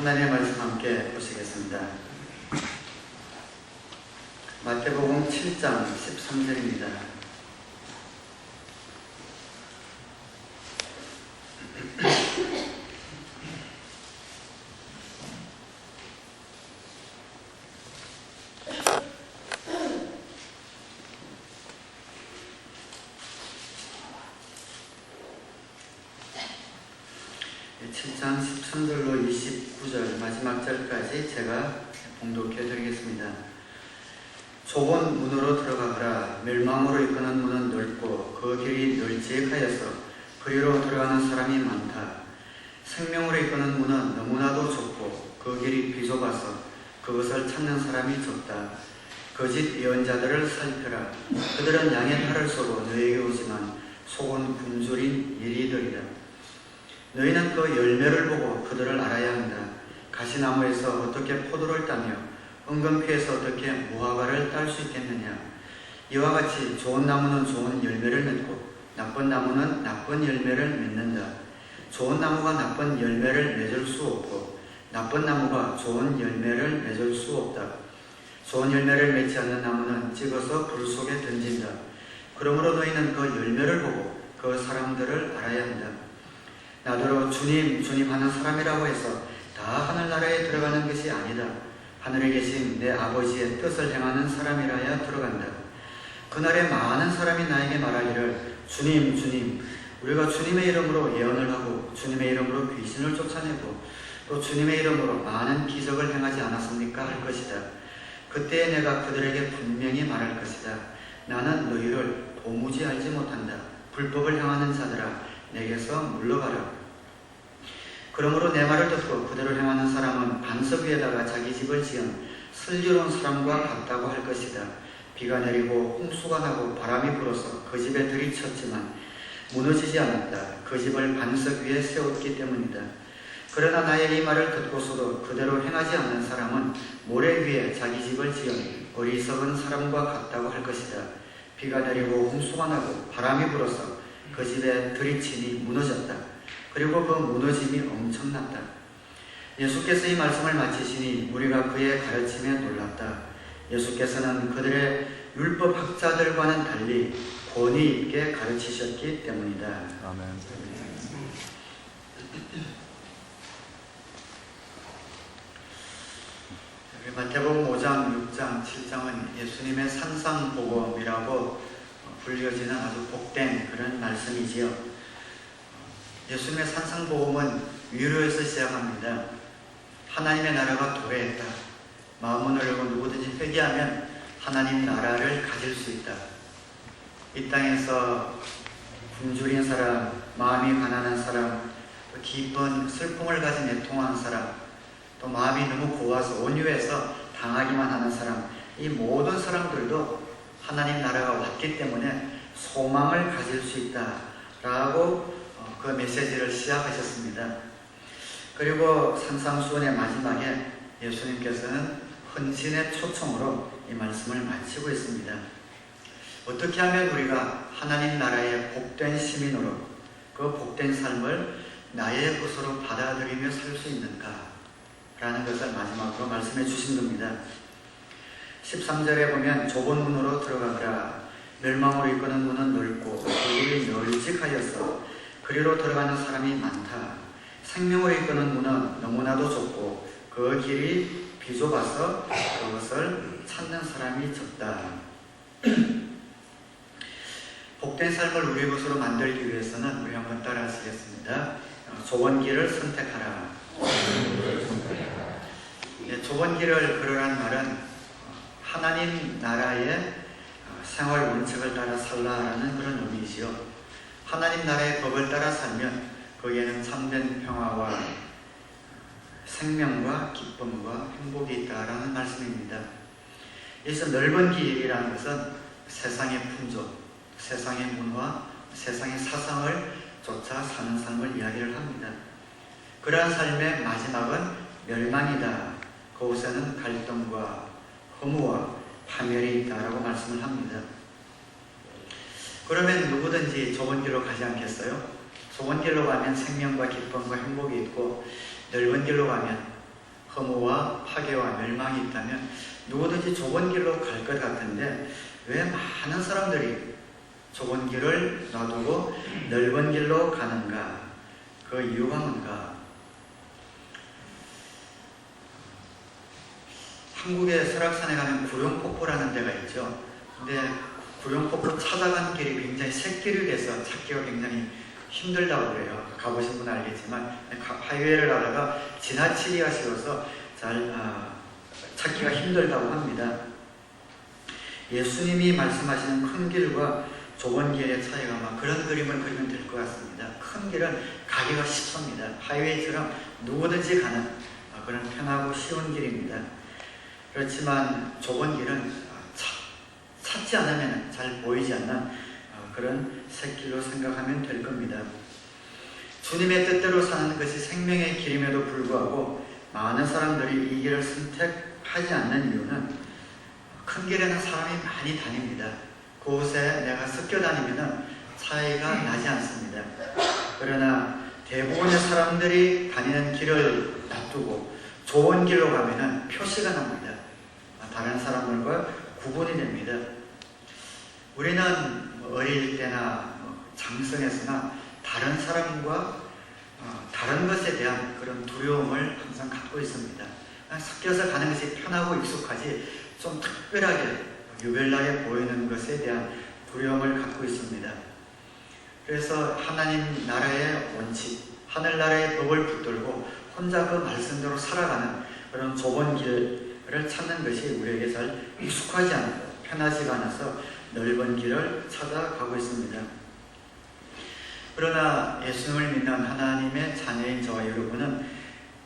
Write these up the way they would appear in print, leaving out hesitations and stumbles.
하나님의 말씀 함께 보시겠습니다. 마태복음 7장 13절입니다. 네, 7장 13절로 29절 마지막 절까지 제가 봉독해 드리겠습니다. 좁은 문으로 들어가거라. 멸망으로 이끄는 문은 넓고 그 길이 널찍하여서 그리로 들어가는 사람이 많다. 생명으로 이끄는 문은 너무나도 좁고 그 길이 비좁아서 그것을 찾는 사람이 적다. 거짓 예언자들을 살펴라. 그들은 양의 팔을 쏘고 너에게 오지만 속은 굶주린 이리들이다. 너희는 그 열매를 보고 그들을 알아야 한다. 가시나무에서 어떻게 포도를 따며 은근피에서 어떻게 무화과를 딸 수 있겠느냐. 이와 같이 좋은 나무는 좋은 열매를 맺고 나쁜 나무는 나쁜 열매를 맺는다. 좋은 나무가 나쁜 열매를 맺을 수 없고 나쁜 나무가 좋은 열매를 맺을 수 없다. 좋은 열매를 맺지 않는 나무는 찍어서 불 속에 던진다. 그러므로 너희는 그 열매를 보고 그 사람들을 알아야 한다. 나더러 주님 주님 하는 사람이라고 해서 다 하늘나라에 들어가는 것이 아니다. 하늘에 계신 내 아버지의 뜻을 행하는 사람이라야 들어간다. 그날에 많은 사람이 나에게 말하기를 주님 주님 우리가 주님의 이름으로 예언을 하고 주님의 이름으로 귀신을 쫓아내고 또 주님의 이름으로 많은 기적을 행하지 않았습니까? 할 것이다. 그때에 내가 그들에게 분명히 말할 것이다. 나는 너희를 도무지 알지 못한다. 불법을 행하는 자들아 내게서 물러가라. 그러므로 내 말을 듣고 그대로 행하는 사람은 반석 위에다가 자기 집을 지은 슬기로운 사람과 같다고 할 것이다. 비가 내리고 홍수가 나고 바람이 불어서 그 집에 들이쳤지만 무너지지 않았다. 그 집을 반석 위에 세웠기 때문이다. 그러나 나의 이 말을 듣고서도 그대로 행하지 않는 사람은 모래 위에 자기 집을 지은 어리석은 사람과 같다고 할 것이다. 비가 내리고 홍수가 나고 바람이 불어서 그 집에 들이치니 무너졌다. 그리고 그 무너짐이 엄청났다. 예수께서 이 말씀을 마치시니 우리가 그의 가르침에 놀랐다. 예수께서는 그들의 율법학자들과는 달리 권위 있게 가르치셨기 때문이다. 아멘. 마태복음 5장, 6장, 7장은 예수님의 산상복음이라고 불려지는 아주 복된 그런 말씀이지요. 예수님의 산상복음은 위로에서 시작합니다. 하나님의 나라가 도래했다. 마음을 열고 누구든지 회개하면 하나님 나라를 가질 수 있다. 이 땅에서 굶주린 사람, 마음이 가난한 사람, 또 깊은 슬픔을 가진 애통한 사람, 또 마음이 너무 고와서 온유해서 당하기만 하는 사람, 이 모든 사람들도 하나님 나라가 왔기 때문에 소망을 가질 수 있다라고 그 메시지를 시작하셨습니다. 그리고 산상수훈의 마지막에 예수님께서는 헌신의 초청으로 이 말씀을 마치고 있습니다. 어떻게 하면 우리가 하나님 나라의 복된 시민으로 그 복된 삶을 나의 것으로 받아들이며 살 수 있는가 라는 것을 마지막으로 말씀해 주신 겁니다. 13절에 보면 좁은 문으로 들어가거라. 멸망으로 이끄는 문은 넓고 그 길이 널찍하여서 그리로 들어가는 사람이 많다. 생명으로 이끄는 문은 너무나도 좁고 그 길이 비좁아서 그것을 찾는 사람이 적다. 복된 삶을 우리 것으로 만들기 위해서는 우리 한번 따라 하시겠습니다. 좁은 길을 선택하라. 좁은 길을 걸으라는 말은 하나님 나라의 생활 원칙을 따라 살라라는 그런 의미이지요. 하나님 나라의 법을 따라 살면 거기에는 참된 평화와 생명과 기쁨과 행복이 있다라는 말씀입니다. 여기서 넓은 길이라는 것은 세상의 풍조, 세상의 문화, 세상의 사상을 쫓아 사는 삶을 이야기를 합니다. 그러한 삶의 마지막은 멸망이다. 그곳에는 갈등과 허무와 파멸이 있다라고 말씀을 합니다. 그러면 누구든지 좁은 길로 가지 않겠어요? 좁은 길로 가면 생명과 기쁨과 행복이 있고 넓은 길로 가면 허무와 파괴와 멸망이 있다면 누구든지 좁은 길로 갈 것 같은데 왜 많은 사람들이 좁은 길을 놔두고 넓은 길로 가는가? 그 이유가 뭔가? 한국의 설악산에 가면 구룡폭포라는 데가 있죠. 근데 구룡폭포 찾아가는 길이 굉장히 샛길이 돼서 찾기가 굉장히 힘들다고 그래요. 가보신 분은 알겠지만 하이웨이를 가다가 지나치기가 쉬워서 찾기가 힘들다고 합니다. 예수님이 말씀하시는 큰 길과 좁은 길의 차이가 아마 그런 그림을 그리면 될 것 같습니다. 큰 길은 가기가 쉽습니다. 하이웨이처럼 누구든지 가는 그런 편하고 쉬운 길입니다. 그렇지만 좁은 길은 찾지 않으면 잘 보이지 않는 그런 샛길로 생각하면 될 겁니다. 주님의 뜻대로 사는 것이 생명의 길임에도 불구하고 많은 사람들이 이 길을 선택하지 않는 이유는 큰 길에는 사람이 많이 다닙니다. 그곳에 내가 섞여 다니면 차이가 나지 않습니다. 그러나 대부분의 사람들이 다니는 길을 놔두고 좁은 길로 가면 표시가 납니다. 다른 사람들과 구분이 됩니다. 우리는 어릴 때나 장성에서나 다른 사람과 다른 것에 대한 그런 두려움을 항상 갖고 있습니다. 섞여서 가는 것이 편하고 익숙하지 좀 특별하게 유별나게 보이는 것에 대한 두려움을 갖고 있습니다. 그래서 하나님 나라의 원칙, 하늘나라의 법을 붙들고 혼자 그 말씀대로 살아가는 그런 좁은 길을 찾는 것이 우리에게 잘 익숙하지 않고 편하지가 않아서 넓은 길을 찾아가고 있습니다. 그러나 예수님을 믿는 하나님의 자녀인 저와 여러분은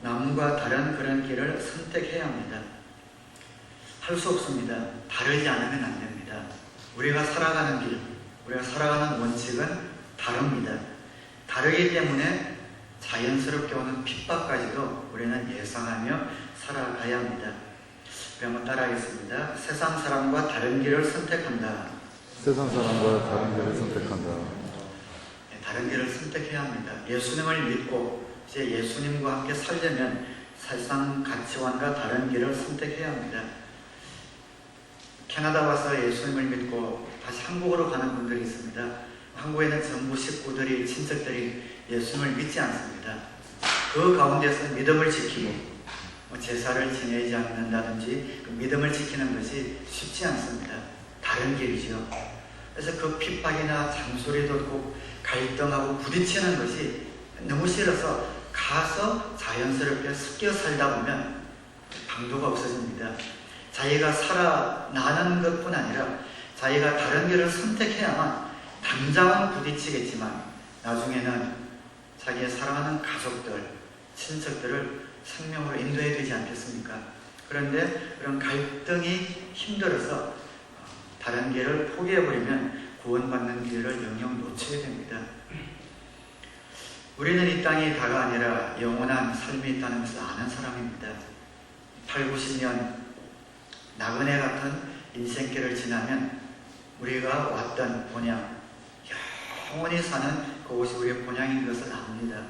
남과 다른 그런 길을 선택해야 합니다. 할 수 없습니다. 다르지 않으면 안 됩니다. 우리가 살아가는 길, 우리가 살아가는 원칙은 다릅니다. 다르기 때문에 자연스럽게 오는 핍박까지도 우리는 예상하며 살아가야 합니다. 우리 한번 따라하겠습니다. 세상 사람과 다른 길을 선택한다. 세상 사람과 다른 길을 선택한다. 다른 길을 선택해야 합니다. 예수님을 믿고 이제 예수님과 함께 살려면 세상 가치관과 다른 길을 선택해야 합니다. 캐나다 와서 예수님을 믿고 다시 한국으로 가는 분들이 있습니다. 한국에는 전부 식구들이, 친척들이 예수님을 믿지 않습니다. 그 가운데서 믿음을 지키고 제사를 지내지 않는다든지 그 믿음을 지키는 것이 쉽지 않습니다. 다른 길이죠. 그래서 그 핍박이나 잔소리 듣고 갈등하고 부딪히는 것이 너무 싫어서 가서 자연스럽게 섞여 살다 보면 방도가 없어집니다. 자기가 살아나는 것뿐 아니라 자기가 다른 길을 선택해야만 당장은 부딪히겠지만 나중에는 자기의 사랑하는 가족들, 친척들을 생명으로 인도해야 되지 않겠습니까? 그런데 그런 갈등이 힘들어서 다른 길을 포기해버리면 구원받는 길을 영영 놓치게 됩니다. 우리는 이 땅이 다가 아니라 영원한 삶이 있다는 것을 아는 사람입니다. 8, 90년 나그네 같은 인생길을 지나면 우리가 왔던 본향, 영원히 사는 그곳이 우리의 본향인 것을 압니다.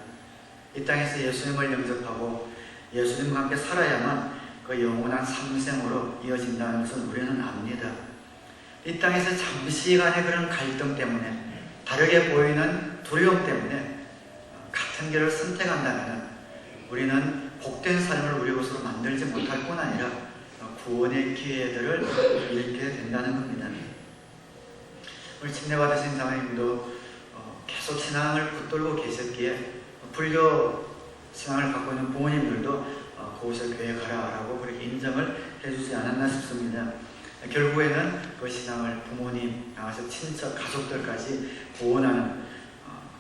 이 땅에서 예수님을 영접하고 예수님과 함께 살아야만 그 영원한 삼생으로 이어진다는 것을 우리는 압니다. 이 땅에서 잠시간의 그런 갈등 때문에, 다르게 보이는 두려움 때문에 같은 길을 선택한다면 우리는 복된 삶을 우리 것으로 만들지 못할 뿐 아니라 구원의 기회들을 잃게 된다는 겁니다. 우리 침례 받으신 장로님도 계속 신앙을 붙들고 계셨기에 불교 신앙을 갖고 있는 부모님들도 그곳에 교회 가라라고 그렇게 인정을 해주지 않았나 싶습니다. 결국에는 그 신앙을 부모님, 나와서 친척, 가족들까지 구원하는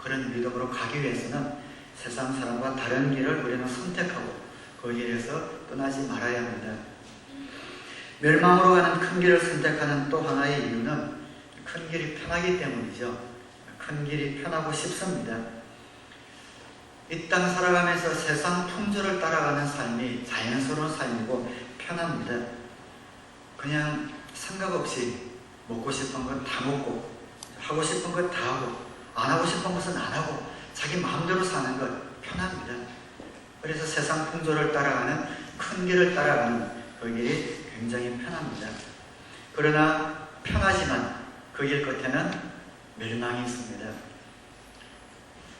그런 믿음으로 가기 위해서는 세상 사람과 다른 길을 우리는 선택하고 그 길에서 떠나지 말아야 합니다. 멸망으로 가는 큰 길을 선택하는 또 하나의 이유는 큰 길이 편하기 때문이죠. 큰 길이 편하고 쉽습니다. 이 땅 살아가면서 세상 풍조를 따라가는 삶이 자연스러운 삶이고 편합니다. 그냥 생각 없이 먹고 싶은 건 다 먹고 하고 싶은 건 다 하고 안 하고 싶은 것은 안 하고 자기 마음대로 사는 것 편합니다. 그래서 세상 풍조를 따라가는 큰 길을 따라가는 그 길이 굉장히 편합니다. 그러나 편하지만 그 길 끝에는 멸망이 있습니다.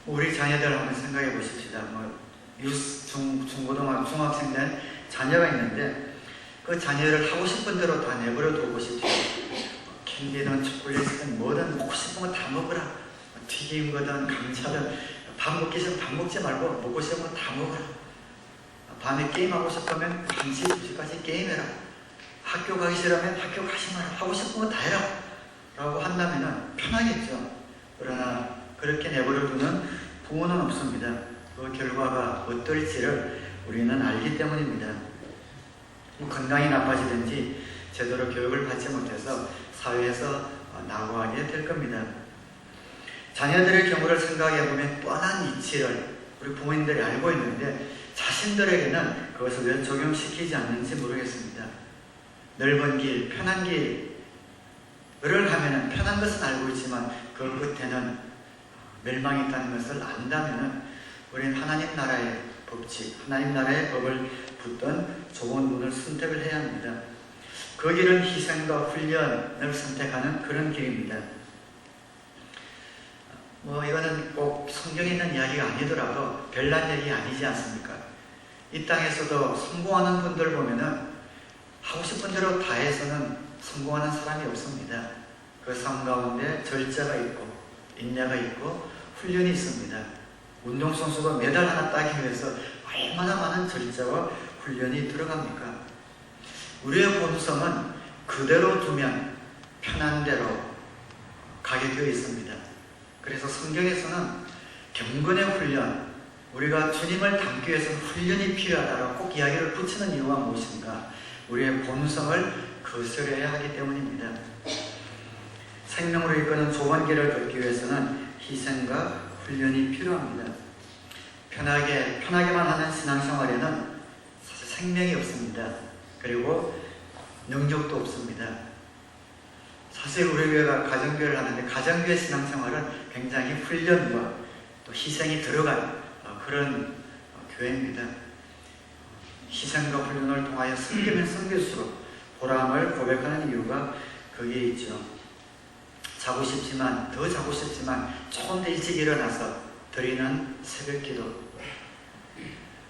우리 자녀들 한번 생각해 보십시다. 중고등학생 된 자녀가 있는데 그 자녀를 하고 싶은 대로 다 내버려 두고 싶죠. 캔디든 초콜릿이든 뭐든 먹고 싶은 거 다 먹어라. 튀김 거든 감자든 밥 먹기 싫으면 밥 먹지 말고 먹고 싶은 거 다 먹어라. 밤에 게임하고 싶으면 1시, 2시까지 게임해라. 학교 가기 싫으면 학교 가지 마라. 하고 싶은 거 다 해라. 라고 한다면 편하겠죠. 그러나 그렇게 내버려 두는 부모는 없습니다. 그 결과가 어떨지를 우리는 알기 때문입니다. 건강이 나빠지든지 제대로 교육을 받지 못해서 사회에서 낙오하게 될 겁니다. 자녀들의 경우를 생각해 보면 뻔한 이치를 우리 부모님들이 알고 있는데 자신들에게는 그것을 왜 적용시키지 않는지 모르겠습니다. 넓은 길, 편한 길을 가면은 편한 것은 알고 있지만 그 끝에는 멸망이 있다는 것을 안다면은 우리는 하나님 나라의 법칙, 하나님 나라의 법을 붙든 좋은 문을 선택을 해야 합니다. 그 길은 희생과 훈련을 선택하는 그런 길입니다. 이거는 꼭 성경에 있는 이야기가 아니더라도 별난 얘기 아니지 않습니까? 이 땅에서도 성공하는 분들 보면은 하고 싶은 대로 다 해서는 성공하는 사람이 없습니다. 그 삶 가운데 절제가 있고 인내가 있고 훈련이 있습니다. 운동선수가 메달 하나 따기 위해서 얼마나 많은 절제와 훈련이 들어갑니까? 우리의 본성은 그대로 두면 편한 대로 가게 되어 있습니다. 그래서 성경에서는 경건의 훈련, 우리가 주님을 닮기 위해서 훈련이 필요하다고 꼭 이야기를 붙이는 이유가 무엇인가? 우리의 본성을 거스려야 하기 때문입니다. 생명으로 이끄는 좁은 길을 걷기 위해서는 희생과 훈련이 필요합니다. 편하게만 하는 신앙생활에는 사실 생명이 없습니다. 그리고 능력도 없습니다. 사실 우리 교회가 가정교회를 하는데 가정교회 신앙생활은 굉장히 훈련과 또 희생이 들어간 그런 교회입니다. 희생과 훈련을 통하여 섬기면 섬길수록 보람을 고백하는 이유가 거기에 있죠. 자고 싶지만 조금 더 일찍 일어나서 드리는 새벽기도,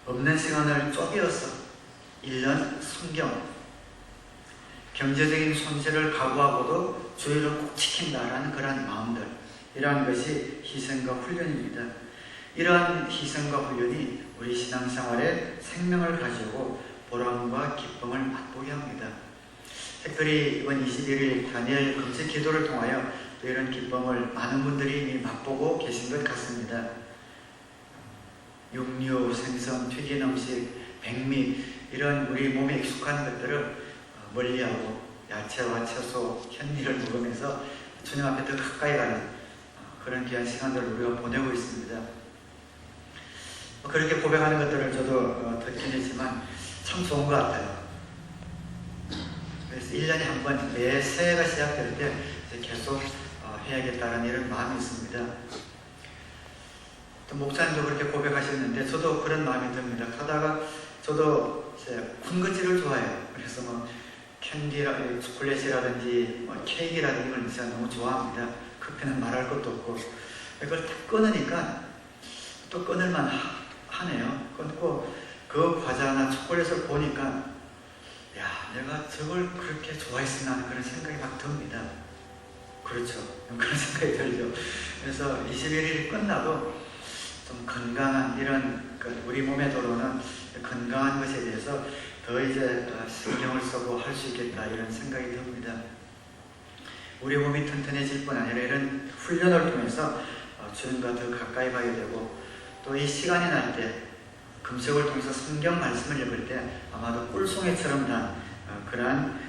없는 시간을 쪼개어서 읽는 성경, 경제적인 손실을 각오하고도 주의를 꼭 지킨다라는 그런 마음들, 이러한 것이 희생과 훈련입니다. 이러한 희생과 훈련이 우리 신앙생활에 생명을 가지고 보람과 기쁨을 맛보게 합니다. 특별히 이번 21일 다니엘 금식 기도를 통하여 이런 기쁨을 많은 분들이 이미 맛보고 계신 것 같습니다. 육류, 생선, 튀긴 음식, 백미, 이런 우리 몸에 익숙한 것들을 멀리하고 야채와 채소, 현미를 먹으면서 주님 앞에 더 가까이 가는 그런 귀한 시간들을 우리가 보내고 있습니다. 그렇게 고백하는 것들을 저도 듣긴 했지만 참 좋은 것 같아요. 그래서 1년에 한 번, 매 새해가 시작될 때 계속 해야겠다는 이런 마음이 있습니다. 또 목사님도 그렇게 고백하셨는데 저도 그런 마음이 듭니다. 하다가 저도 이제 군것질을 좋아해요. 그래서 캔디라든지 초콜릿이라든지 케이크라든지 이걸 진짜 너무 좋아합니다. 커피는 말할 것도 없고 이걸 딱 끊으니까 또 끊을만 하네요. 끊고 그 과자나 초콜릿을 보니까 야, 내가 저걸 그렇게 좋아했으나 하는 그런 생각이 막 듭니다. 그렇죠. 그런 생각이 들죠. 그래서 21일이 끝나도 좀 건강한 이런 우리 몸에 들어오는 건강한 것에 대해서 더 이제 신경을 쓰고 할 수 있겠다 이런 생각이 듭니다. 우리 몸이 튼튼해질 뿐 아니라 이런 훈련을 통해서 주님과 더 가까이 가게 되고 또 이 시간이 날 때 금식을 통해서 성경 말씀을 읽을 때 아마도 꿀송이처럼 난 그러한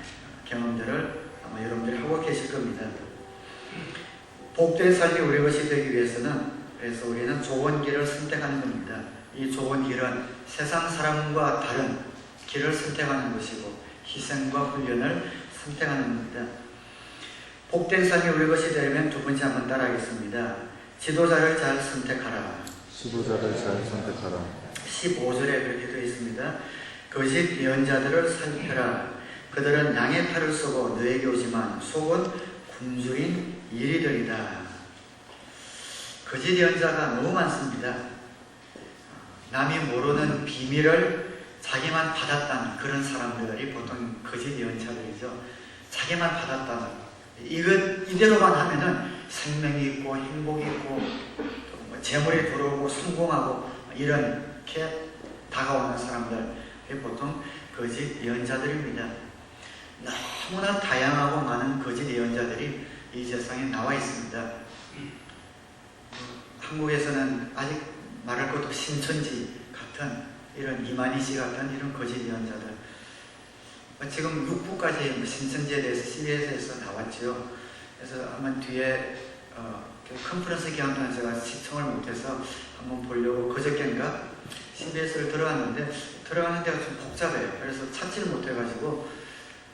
경험들을 아마 여러분들이 하고 계실 겁니다. 복된 삶이 우리 것이 되기 위해서는 그래서 우리는 좋은 길을 선택하는 겁니다. 이 좋은 길은 세상 사람과 다른 길을 선택하는 것이고 희생과 훈련을 선택하는 겁니다. 복된 삶이 우리 것이 되려면 두 번째 한번 따라하겠습니다. 지도자를 잘 선택하라. 지도자를 잘 선택하라. 15절에 그렇게 되어 있습니다. 거짓 예언자들을 살펴라. 그들은 양의 팔을 쓰고 너에게 오지만 속은 굶주린 이리들이다. 거짓 예언자가 너무 많습니다. 남이 모르는 비밀을 자기만 받았다는 그런 사람들이 보통 거짓 예언자들이죠. 자기만 받았다는 이대로만 하면은 생명이 있고 행복이 있고 재물이 들어오고 성공하고 이렇게 다가오는 사람들이 보통 거짓 예언자들입니다. 너무나 다양하고 많은 거짓 예언자들이 이 세상에 나와 있습니다. 한국에서는 아직 말할 것도 신천지 같은 이런 이만희 씨 같은 이런 거짓 예언자들, 지금 6부까지 신천지에 대해서 CBS에서 나왔죠. 그래서 한번 뒤에 컨퍼런스 기간 동안 제가 시청을 못해서 한번 보려고 그저께인가 CBS를 들어갔는데 들어가는 데가 좀 복잡해요. 그래서 찾지를 못해가지고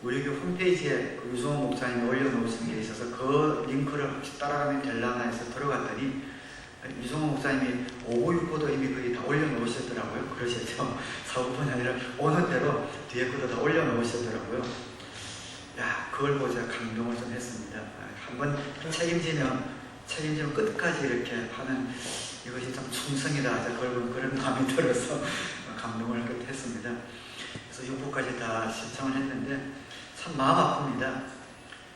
우리 교 홈페이지에 그 유성호 목사님이 올려놓으신 게 있어서 그 링크를 혹시 따라가면 될라나 해서 들어갔더니 유성호 목사님이 5부 6부도 이미 거기 다 올려놓으셨더라고요. 그러셨죠. 4부뿐 아니라 오는 대로 뒤에 것도 다 올려놓으셨더라고요. 야, 그걸 보자 감동을 좀 했습니다. 한번 책임지면 끝까지 이렇게 하는 이것이 참 충성이다. 그런 마음이 들어서 감동을 했습니다. 그래서 6부까지 다 신청을 했는데 참 마음 아픕니다.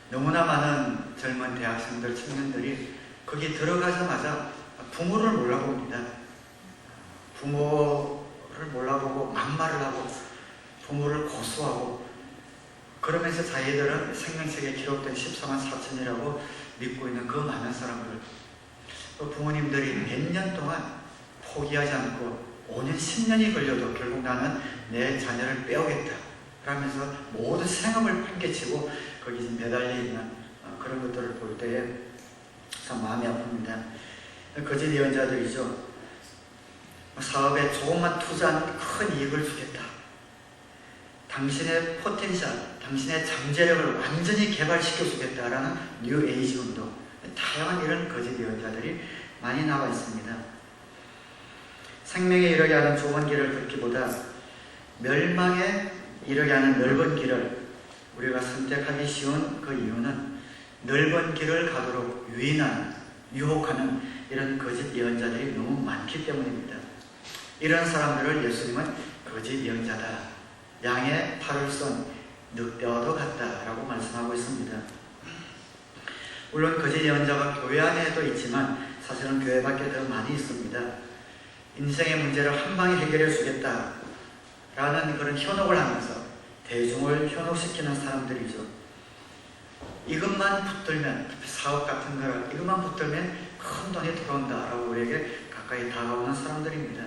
너무나 많은 젊은 대학생들, 청년들이 거기 들어가자마자 부모를 몰라봅니다. 부모를 몰라보고 막말을 하고 부모를 고소하고 그러면서 자기들은 생명책에 기록된 14만 4천이라고 믿고 있는 그 많은 사람들, 부모님들이 몇 년 동안 포기하지 않고 5년, 10년이 걸려도 결국 나는 내 자녀를 빼오겠다 라면서 모든 생업을 판개치고 거기 매달려 있는 그런 것들을 볼 때에 참 마음이 아픕니다. 거짓 예언자들이죠. 사업에 조금만 투자한 큰 이익을 주겠다. 당신의 포텐셜, 당신의 잠재력을 완전히 개발시켜 주겠다라는 뉴 에이지 운동, 다양한 이런 거짓 예언자들이 많이 나와 있습니다. 생명에 이르게 하는 좁은 길을 걷기보다 멸망에 이르게 하는 넓은 길을 우리가 선택하기 쉬운 그 이유는 넓은 길을 가도록 유혹하는 이런 거짓 예언자들이 너무 많기 때문입니다. 이런 사람들을 예수님은 거짓 예언자다, 양의 팔을 쓴 늑대와도 같다 라고 말씀하고 있습니다. 물론 거짓 예언자가 교회 안에도 있지만 사실은 교회 밖에 더 많이 있습니다. 인생의 문제를 한 방에 해결해 주겠다 라는 그런 현혹을 하면서 대중을 현혹시키는 사람들이죠. 이것만 붙들면, 사업 같은 거를 이것만 붙들면 큰 돈이 들어온다 라고 우리에게 가까이 다가오는 사람들입니다.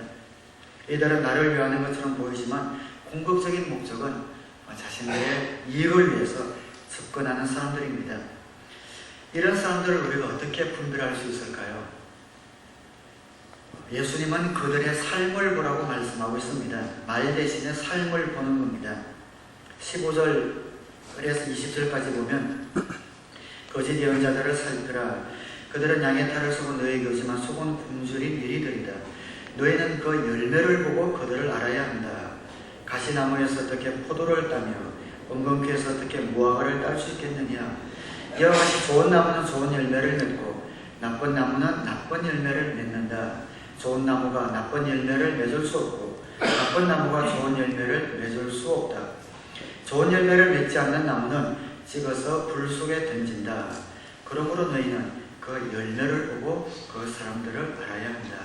이들은 나를 위하는 것처럼 보이지만 궁극적인 목적은 자신들의 이익을 위해서 접근하는 사람들입니다. 이런 사람들을 우리가 어떻게 분별할 수 있을까요? 예수님은 그들의 삶을 보라고 말씀하고 있습니다. 말 대신에 삶을 보는 겁니다. 15절에서 20절까지 보면 거짓 예언자들을 살펴라. 그들은 양의 탈을 쓰고 너에게 오지만 속은 굶주린 이리들이다. 너희는 그 열매를 보고 그들을 알아야 한다. 가시나무에서 어떻게 포도를 따며 은근키에서 어떻게 무화과를 딸 수 있겠느냐. 이와 같이 좋은 나무는 좋은 열매를 맺고 나쁜 나무는 나쁜 열매를 맺는다. 좋은 나무가 나쁜 열매를 맺을 수 없고 나쁜 나무가 좋은 열매를 맺을 수 없다. 좋은 열매를 맺지 않는 나무는 찍어서 불 속에 던진다. 그러므로 너희는 그 열매를 보고 그 사람들을 알아야 한다.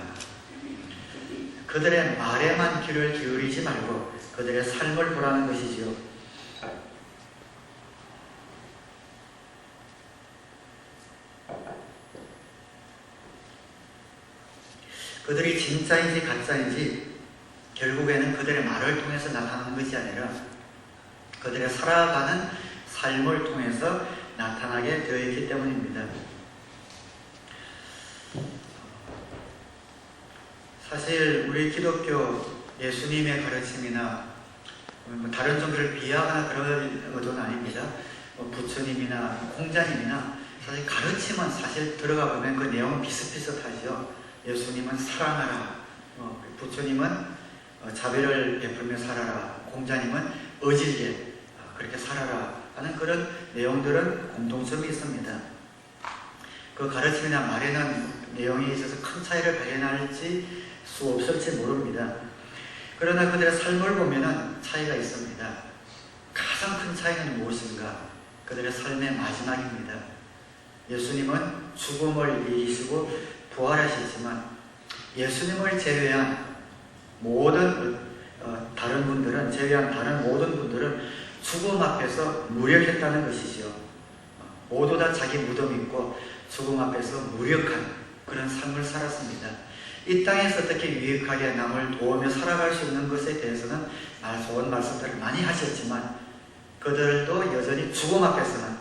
그들의 말에만 귀를 기울이지 말고 그들의 삶을 보라는 것이지요. 그들이 진짜인지 가짜인지 결국에는 그들의 말을 통해서 나타나는 것이 아니라 그들의 살아가는 삶을 통해서 나타나게 되어 있기 때문입니다. 사실 우리 기독교 예수님의 가르침이나 다른 종교를 비하하거나 그런 것은 아닙니다. 부처님이나 공자님이나 사실 가르침은 사실 들어가 보면 그 내용은 비슷비슷하죠. 예수님은 사랑하라, 부처님은 자비를 베풀며 살아라, 공자님은 어질게 그렇게 살아라 하는 그런 내용들은 공통점이 있습니다. 그 가르침이나 말에는 내용에 있어서 큰 차이를 발견할지 수 없을지 모릅니다. 그러나 그들의 삶을 보면은 차이가 있습니다. 가장 큰 차이는 무엇인가? 그들의 삶의 마지막입니다. 예수님은 죽음을 이기시고 부활하셨지만 예수님을 제외한 모든 다른 분들은 다른 모든 분들은 죽음 앞에서 무력했다는 것이죠. 모두 다 자기 무덤 있고 죽음 앞에서 무력한 그런 삶을 살았습니다. 이 땅에서 어떻게 유익하게 남을 도우며 살아갈 수 있는 것에 대해서는 좋은 말씀들을 많이 하셨지만 그들도 여전히 죽음 앞에서는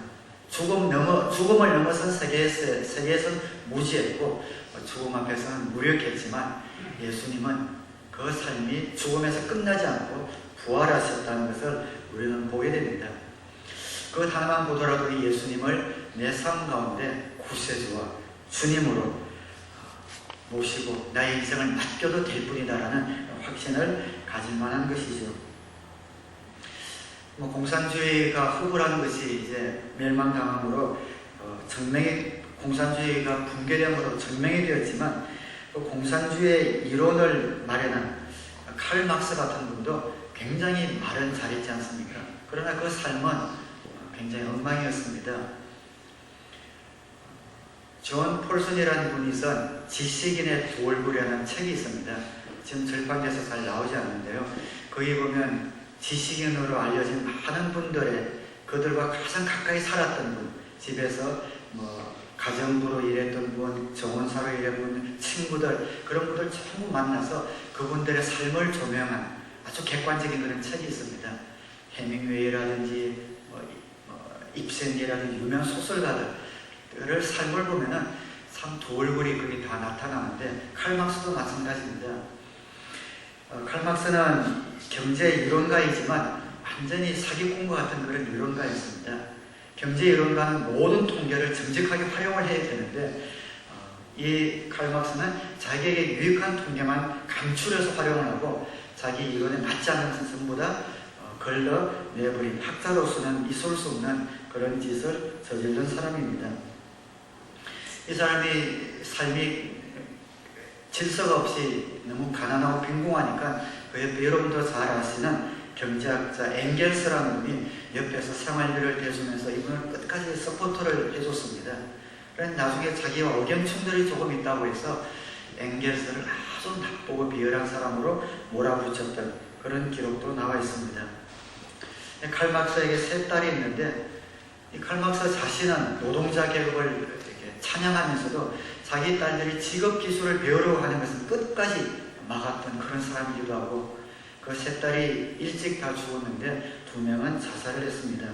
죽음을 넘어선 세계에서는 무지했고 죽음 앞에서는 무력했지만 예수님은 그 삶이 죽음에서 끝나지 않고 부활하셨다는 것을 우리는 보게 됩니다. 그것 하나만 보더라도 이 예수님을 내 삶 가운데 구세주와 주님으로 모시고 나의 인생을 맡겨도 될 뿐이다라는 확신을 가질 만한 것이죠. 공산주의가 후불하는 것이 이제 멸망당함으로 공산주의가 붕괴됨으로 증명이 되었지만 그 공산주의의 이론을 마련한 칼 막스 같은 분도 굉장히 말은 잘했지 않습니까? 그러나 그 삶은 굉장히 엉망이었습니다. 존 폴슨이라는 분이 쓴 지식인의 두 얼굴이라는 책이 있습니다. 지금 절판돼서 잘 나오지 않는데요. 거기 보면 지식인으로 알려진 많은 분들의 그들과 가장 가까이 살았던 분, 집에서 가정부로 일했던 분, 정원사로 일했던 분, 친구들, 그런 분들 전부 만나서 그분들의 삶을 조명한 아주 객관적인 그런 책이 있습니다. 해밍웨이라든지 입센기라든지 유명 소설가들의 삶을 보면은 참 두 얼굴이 거기 다 나타나는데 칼 막스도 마찬가지입니다. 칼 막스는 경제 이론가이지만 완전히 사기꾼과 같은 그런 이론가였습니다. 경제 이론가는 모든 통계를 정직하게 활용을 해야 되는데 이 칼 막스는 자기에게 유익한 통계만 감출해서 활용을 하고 자기 이론에 맞지 않는 것은 전부 다 걸러내버린 학자로서는 있을 수 없는 그런 짓을 저지른 사람입니다. 이 사람이 삶이 질서가 없이 너무 가난하고 빈궁하니까 여러분도 잘 아시는 경제학자 엥겔스라는 분이 옆에서 생활비를 대주면서 이분을 끝까지 서포터를 해줬습니다. 그런데 나중에 자기와 의견 충돌이 조금 있다고 해서 엥겔스를 아주 나쁘고 비열한 사람으로 몰아붙였던 그런 기록도 나와 있습니다. 칼 막스에게 세 딸이 있는데 이 칼 막스 자신은 노동자 계급을 찬양하면서도 자기 딸들이 직업 기술을 배우려고 하는 것은 끝까지 막았던 그런 사람이기도 하고 그 세 딸이 일찍 다 죽었는데 두 명은 자살을 했습니다.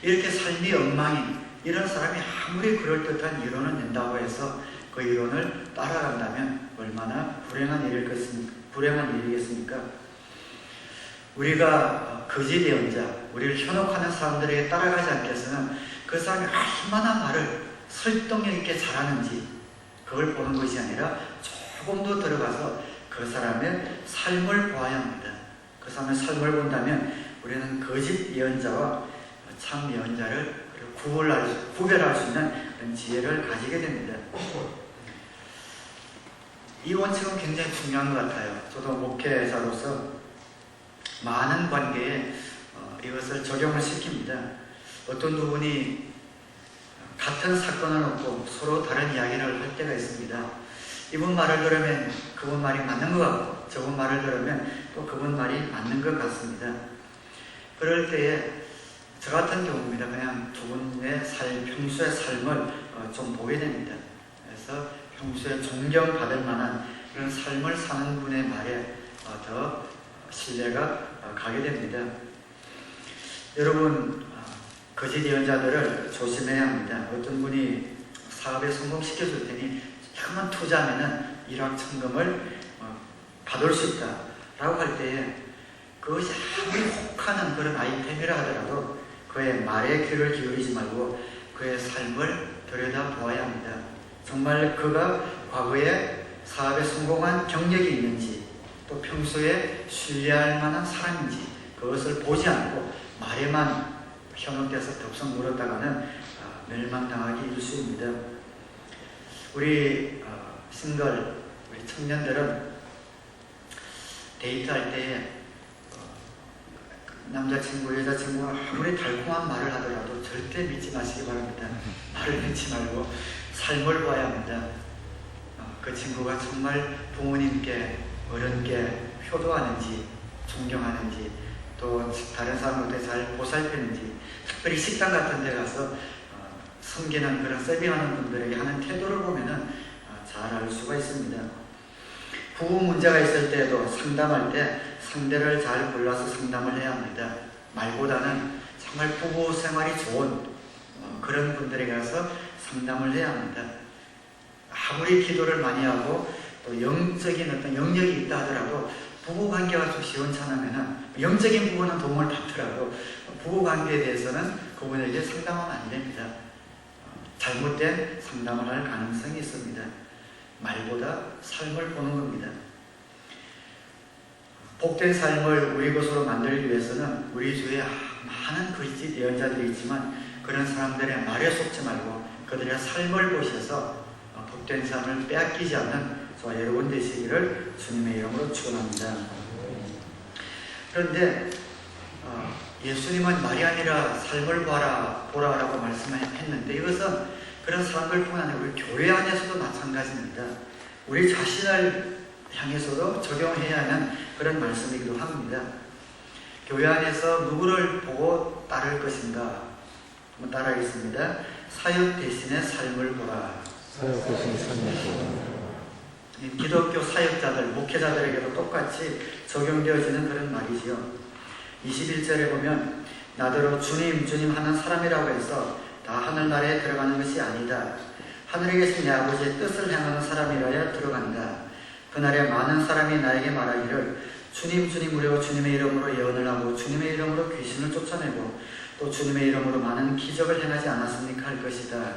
이렇게 삶이 엉망인 이런 사람이 아무리 그럴듯한 이론을 낸다고 해서 그 이론을 따라간다면 얼마나 불행한 일이겠습니까? 우리가 거짓 예언자, 우리를 현혹하는 사람들에게 따라가지 않겠으면 그 사람이 얼마나 말을 설득력 있게 잘하는지 그걸 보는 것이 아니라 조금 더 들어가서 그 사람의 삶을 보아야 합니다. 그 사람의 삶을 본다면 우리는 거짓 예언자와 참 예언자를 구별할 수 있는 그런 지혜를 가지게 됩니다. 이 원칙은 굉장히 중요한 것 같아요. 저도 목회자로서 많은 관계에 이것을 적용을 시킵니다. 어떤 두 분이 같은 사건을 놓고 서로 다른 이야기를 할 때가 있습니다. 이분 말을 들으면 그분 말이 맞는 것 같고 저분 말을 들으면 또 그분 말이 맞는 것 같습니다. 그럴 때에 저 같은 경우입니다. 그냥 두 분의 평소의 삶을 좀 보게 됩니다. 그래서 평소에 존경받을 만한 그런 삶을 사는 분의 말에 더 신뢰가 가게 됩니다. 여러분, 거짓 예언자들을 조심해야 합니다. 어떤 분이 사업에 성공시켜줄 테니 조금만 투자하면 일확천금을 받을 수 있다 라고 할 때에 그것이 아무리 혹하는 그런 아이템이라 하더라도 그의 말에 귀를 기울이지 말고 그의 삶을 들여다보아야 합니다. 정말 그가 과거에 사업에 성공한 경력이 있는지 또 평소에 신뢰할 만한 사람인지 그것을 보지 않고 말에만 현혹돼서 덥석 물었다가는 멸망당하기 일쑤입니다. 우리 싱글, 우리 청년들은 데이트할 때에 남자친구, 여자친구가 아무리 달콤한 말을 하더라도 절대 믿지 마시기 바랍니다. 말을 믿지 말고 삶을 봐야 합니다. 그 친구가 정말 부모님께, 어른께 효도하는지, 존경하는지, 또 다른 사람을 어떻게 잘 보살피는지, 특별히 식당 같은 데 가서 섬기는 그런 서빙하는 분들에게 하는 태도를 보면은 잘 알 수가 있습니다. 부부 문제가 있을 때에도 상담할 때 상대를 잘 골라서 상담을 해야 합니다. 말보다는 정말 부부 생활이 좋은 그런 분들에게 가서 상담을 해야 합니다. 아무리 기도를 많이 하고 또 영적인 어떤 영역이 있다 하더라도 부부 관계가 좀 시원찮으면은 영적인 부분은 도움을 받더라도 부부 관계에 대해서는 그분에게 상담하면 안 됩니다. 잘못된 상담을 할 가능성이 있습니다. 말보다 삶을 보는 겁니다. 복된 삶을 우리 것으로 만들기 위해서는 우리 주위에 많은 그리스도 예언자들이 있지만 그런 사람들의 말에 속지 말고 그들의 삶을 보셔서 복된 삶을 빼앗기지 않는 저와 여러분 되시기를 주님의 이름으로 축원합니다. 그런데 예수님은 말이 아니라 삶을 보라라고 말씀했는데 이것은 그런 사람들뿐 아니라 우리 교회 안에서도 마찬가지입니다. 우리 자신을 향해서도 적용해야 하는 그런 말씀이기도 합니다. 교회 안에서 누구를 보고 따를 것인가? 한번 따라하겠습니다. 사역 대신에 삶을 보라. 사역 대신 삶을 보라. 기독교 사역자들, 목회자들에게도 똑같이 적용되어지는 그런 말이지요. 21절에 보면 나더러 주님 주님 하는 사람이라고 해서 다 하늘나라에 들어가는 것이 아니다. 하늘에 계신 내 아버지의 뜻을 행하는 사람이라야 들어간다. 그날에 많은 사람이 나에게 말하기를 주님 주님 우리가 주님의 이름으로 예언을 하고 주님의 이름으로 귀신을 쫓아내고 또 주님의 이름으로 많은 기적을 행하지 않았습니까? 할 것이다.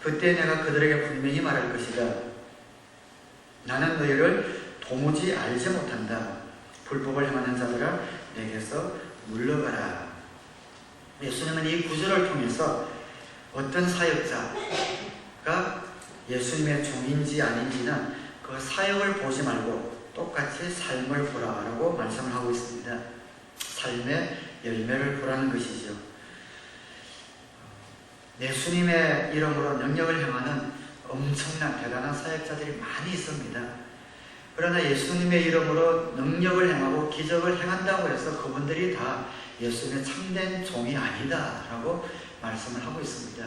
그때 내가 그들에게 분명히 말할 것이다. 나는 너희를 도무지 알지 못한다. 불법을 행하는 자들아 내게서 물러가라. 예수님은 이 구절을 통해서 어떤 사역자가 예수님의 종인지 아닌지는 그 사역을 보지 말고 똑같이 삶을 보라라고 말씀을 하고 있습니다. 삶의 열매를 보라는 것이죠. 예수님의 이름으로 능력을 행하는 엄청난 대단한 사역자들이 많이 있습니다. 그러나 예수님의 이름으로 능력을 행하고 기적을 행한다고 해서 그분들이 다 예수님의 참된 종이 아니다 라고 말씀을 하고 있습니다.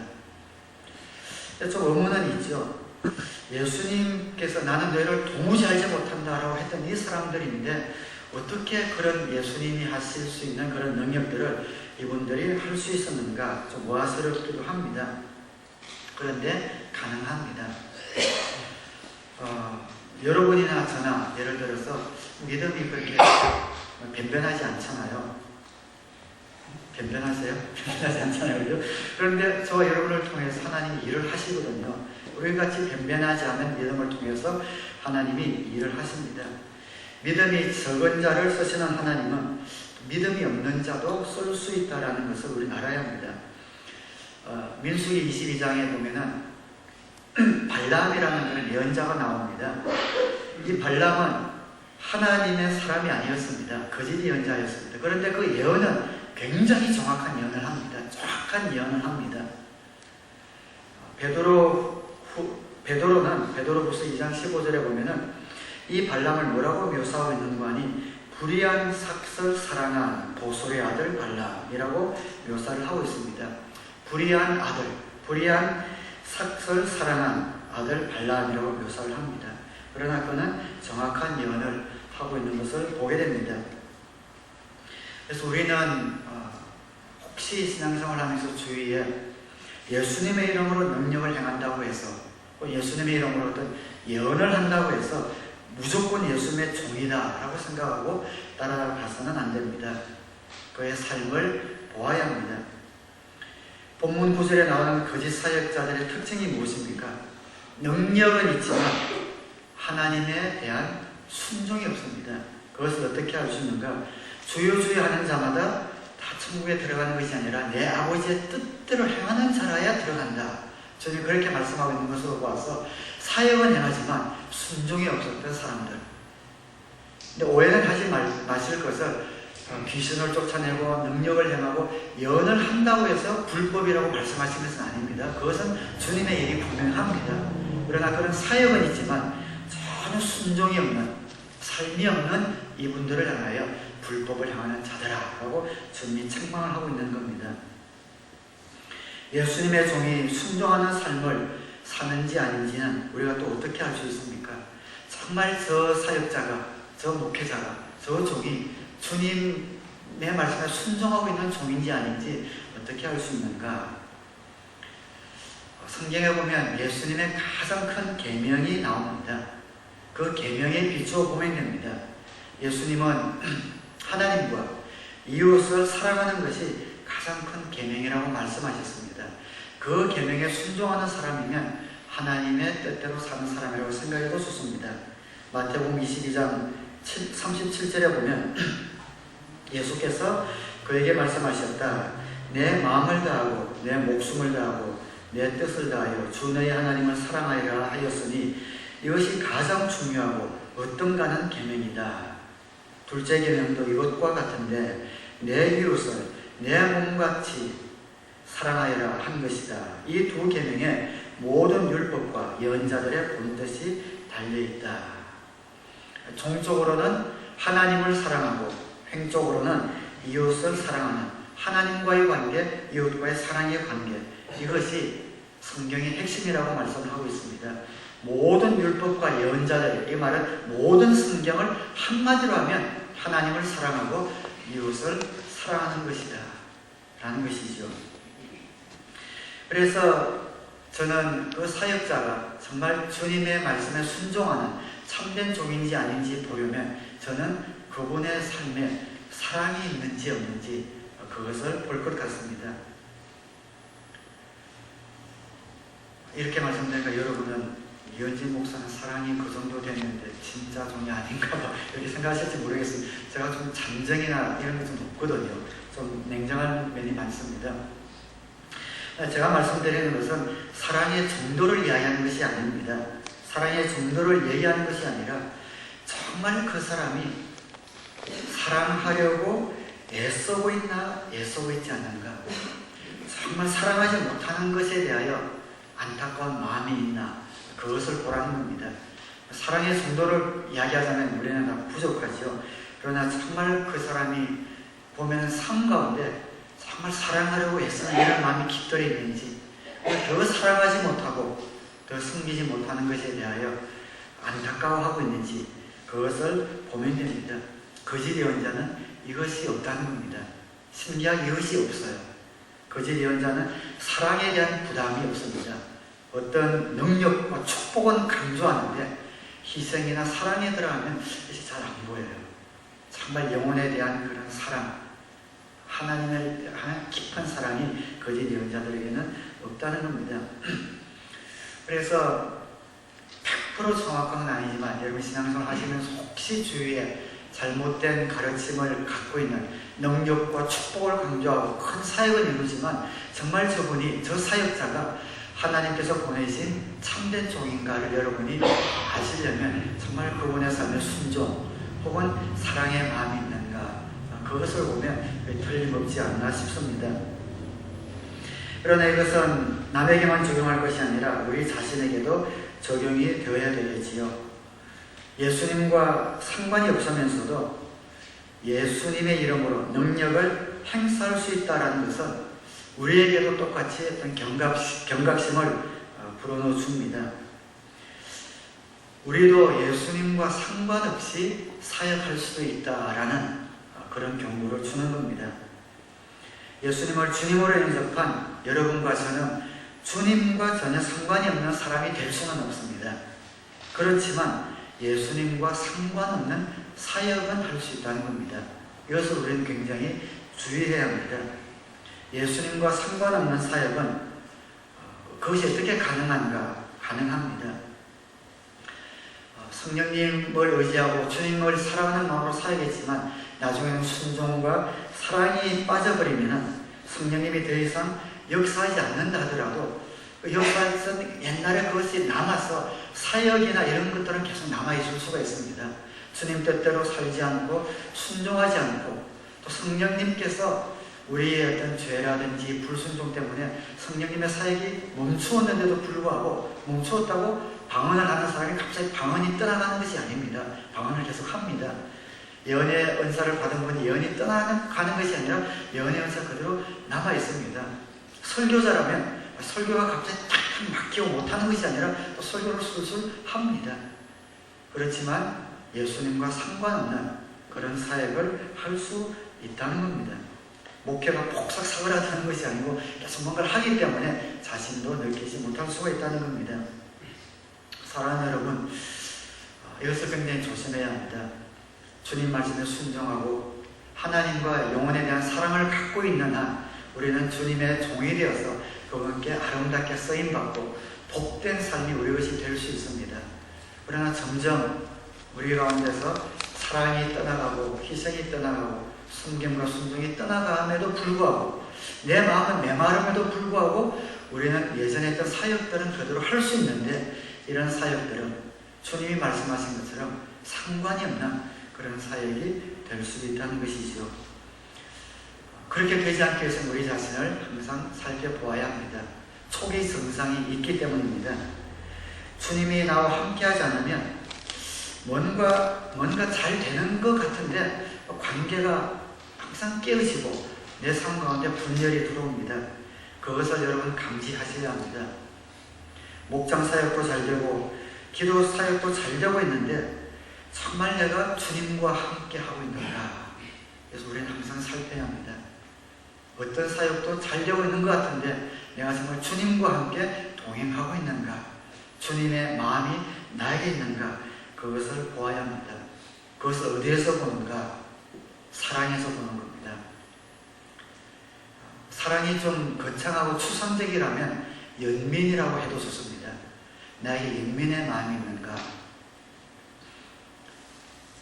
좀 의문은 있죠. 예수님께서 나는 너희를 도무지 알지 못한다라고 했던 이 사람들인데 어떻게 그런 예수님이 하실 수 있는 그런 능력들을 이분들이 할 수 있었는가 좀 의아스럽기도 합니다. 그런데 가능합니다. 여러분이나 저나 예를 들어서 믿음이 그렇게 변변하지 않잖아요. 변변하세요? 변변하지 않잖아요. 그죠? 그런데 저와 여러분을 통해서 하나님이 일을 하시거든요. 우리같이 변변하지 않은 믿음을 통해서 하나님이 일을 하십니다. 믿음이 적은 자를 쓰시는 하나님은 믿음이 없는 자도 쓸 수 있다는 것을 우리 알아야 합니다. 민수기 22장에 보면은 발람이라는 그런 예언자가 나옵니다. 이 발람은 하나님의 사람이 아니었습니다. 거짓 예언자였습니다. 그런데 그 예언은 굉장히 정확한 예언을 합니다. 정확한 예언을 합니다. 베드로는 베드로후서 2장 15절에 보면은 이 발람을 뭐라고 묘사하고 있는 거 아니 불의한 삭설 사랑한 보솔의 아들 발람이라고 묘사를 하고 있습니다. 불의한 아들, 불의한 삭설 사랑한 아들 발람이라고 묘사를 합니다. 그러나 그는 정확한 예언을 하고 있는 것을 보게 됩니다. 그래서 우리는 혹시 신앙생활 하면서 주위에 예수님의 이름으로 능력을 행한다고 해서 예수님의 이름으로 어떤 예언을 한다고 해서 무조건 예수님의 종이다 라고 생각하고 따라가서는 안 됩니다. 그의 삶을 보아야 합니다. 본문 9절에 나오는 거짓 사역자들의 특징이 무엇입니까? 능력은 있지만 하나님에 대한 순종이 없습니다. 그것을 어떻게 알 수 있는가? 주여 주여 하는 자마다 다 천국에 들어가는 것이 아니라 내 아버지의 뜻대로 행하는 자라야 들어간다. 저는 그렇게 말씀하고 있는 것으로 보아서 사역은 행하지만 순종이 없었던 사람들. 근데 오해는 하지 마실 것을 귀신을 쫓아내고 능력을 행하고 연을 한다고 해서 불법이라고 말씀하신 것은 아닙니다. 그것은 주님의 일이 분명합니다. 그러나 그런 사역은 있지만 전혀 순종이 없는, 삶이 없는 이분들을 향하여 불법을 향하는 자들아라고 주님이 책망을 하고 있는 겁니다. 예수님의 종이 순종하는 삶을 사는지 아닌지는 우리가 또 어떻게 알 수 있습니까? 정말 저 사역자가, 저 목회자가, 저 종이 주님의 말씀에 순종하고 있는 종인지 아닌지 어떻게 알 수 있는가? 성경에 보면 예수님의 가장 큰 계명이 나옵니다. 그 계명에 비추어 보면 됩니다. 예수님은 하나님과 이웃을 사랑하는 것이 가장 큰 계명이라고 말씀하셨습니다. 그 계명에 순종하는 사람이면 하나님의 뜻대로 사는 사람이라고 생각해도 좋습니다. 마태복음 22장 37절에 보면 예수께서 그에게 말씀하셨다. 내 마음을 다하고 내 목숨을 다하고 내 뜻을 다하여 주 너의 하나님을 사랑하리라 하였으니 이것이 가장 중요하고 어떤가는 계명이다. 둘째 계명도 이것과 같은데 내 이웃을 내 몸같이 사랑하여라 한 것이다. 이 두 계명에 모든 율법과 예언자들의 본뜻이 달려있다. 종적으로는 하나님을 사랑하고 행적으로는 이웃을 사랑하는 하나님과의 관계, 이웃과의 사랑의 관계, 이것이 성경의 핵심이라고 말씀하고 있습니다. 모든 율법과 예언자들, 이 말은 모든 성경을 한마디로 하면 하나님을 사랑하고 이웃을 사랑하는 것이다 라는 것이죠. 그래서 저는 그 사역자가 정말 주님의 말씀에 순종하는 참된 종인지 아닌지 보려면 저는 그분의 삶에 사랑이 있는지 없는지 그것을 볼 것 같습니다. 이렇게 말씀드리니까 여러분은 이현진 목사는 사랑이 그 정도 됐는데 진짜 종이 아닌가 봐 이렇게 생각하실지 모르겠습니다. 제가 좀 잠정이나 이런 게 좀 없거든요. 좀 냉정한 면이 많습니다. 제가 말씀드리는 것은 사랑의 정도를 이야기하는 것이 아닙니다. 사랑의 정도를 얘기하는 것이 아니라 정말 그 사람이 사랑하려고 애쓰고 있나 애쓰고 있지 않는가, 정말 사랑하지 못하는 것에 대하여 안타까운 마음이 있나, 그것을 보라는 겁니다. 사랑의 정도를 이야기하자면 우리는 다 부족하죠. 그러나 정말 그 사람이 보면 삶 가운데 정말 사랑하려고 애쓰는 이런 마음이 깃들어 있는지, 더 사랑하지 못하고 더 섬기지 못하는 것에 대하여 안타까워하고 있는지 그것을 보면 됩니다. 거짓 예언자는 이것이 없다는 겁니다. 신비한 이것이 없어요. 거짓 예언자는 사랑에 대한 부담이 없습니다. 어떤 능력과 축복은 강조하는데 희생이나 사랑에 들어가면 이것이 잘 안 보여요. 정말 영혼에 대한 그런 사랑, 하나님에 대한 깊은 사랑이 거짓 예언자들에게는 없다는 겁니다. 그래서 100% 정확한 건 아니지만 여러분 신앙생활 하시면서 혹시 주위에 잘못된 가르침을 갖고 있는, 능력과 축복을 강조하고 큰 사역을 이루지만 정말 저분이, 저 사역자가 하나님께서 보내신 참된 종인가를 여러분이 아시려면 정말 그분의 삶의 순종 혹은 사랑의 마음이 있는가, 그것을 보면 틀림없지 않나 싶습니다. 그러나 이것은 남에게만 적용할 것이 아니라 우리 자신에게도 적용이 되어야 되겠지요. 예수님과 상관이 없으면서도 예수님의 이름으로 능력을 행사할 수 있다는 것은 우리에게도 똑같이 어떤 경각심을 불어넣어 줍니다. 우리도 예수님과 상관없이 사역할 수도 있다라는 그런 경고를 주는 겁니다. 예수님을 주님으로 영접한 여러분과 저는 주님과 전혀 상관이 없는 사람이 될 수는 없습니다. 그렇지만 예수님과 상관없는 사역은 할 수 있다는 겁니다. 이것을 우리는 굉장히 주의해야 합니다. 예수님과 상관없는 사역은 그것이 어떻게 가능한가? 가능합니다. 성령님을 의지하고 주님을 사랑하는 마음으로 살겠지만 나중에는 순종과 사랑이 빠져버리면 성령님이 더 이상 역사하지 않는다 하더라도 그 역사에서 옛날에 그것이 남아서 사역이나 이런 것들은 계속 남아있을 수가 있습니다. 주님 뜻대로 살지 않고 순종하지 않고 또 성령님께서 우리의 어떤 죄라든지 불순종 때문에 성령님의 사역이 멈추었는데도 불구하고 멈추었다고 방언을 하는 사람이 갑자기 방언이 떠나가는 것이 아닙니다. 방언을 계속 합니다. 예언의 은사를 받은 분이 예언이 떠나가는 것이 아니라 예언의 은사 그대로 남아 있습니다. 설교자라면 설교가 갑자기 탁 막히고 못하는 것이 아니라 또 설교를 술술 합니다. 그렇지만 예수님과 상관없는 그런 사역을 할 수 있다는 겁니다. 목회가 폭삭 사그라드는 것이 아니고 계속 뭔가를 하기 때문에 자신도 느끼지 못할 수가 있다는 겁니다. 사랑하는 여러분, 이것을 굉장히 조심해야 합니다. 주님 말씀에 순종하고 하나님과 영혼에 대한 사랑을 갖고 있는 한 우리는 주님의 종이 되어서 그분께 아름답게 쓰임받고 복된 삶이 우리 것이 될 수 있습니다. 그러나 점점 우리 가운데서 사랑이 떠나가고 희생이 떠나가고 숨김과 순종이 떠나감에도 불구하고 내 마음은 메마름에도 불구하고 우리는 예전에 했던 사역들은 그대로 할 수 있는데 이런 사역들은 주님이 말씀하신 것처럼 상관이 없는 그런 사역이 될 수 있다는 것이죠. 그렇게 되지 않기 위해서는 우리 자신을 항상 살펴보아야 합니다. 초기 증상이 있기 때문입니다. 주님이 나와 함께하지 않으면 뭔가 잘 되는 것 같은데 관계가 항상 깨어지고 내 삶 가운데 분열이 들어옵니다. 그것을 여러분 감지하셔야 합니다. 목장 사역도 잘 되고 기도 사역도 잘 되고 있는데 정말 내가 주님과 함께 하고 있는가? 그래서 우리는 항상 살펴야 합니다. 어떤 사역도 잘 되고 있는 것 같은데 내가 정말 주님과 함께 동행하고 있는가? 주님의 마음이 나에게 있는가? 그것을 보아야 합니다. 그것을 어디에서 보는가? 사랑에서 보는 겁니다. 사랑이 좀 거창하고 추상적이라면 연민이라고 해도 좋습니다. 나에게 연민의 마음이 있는가?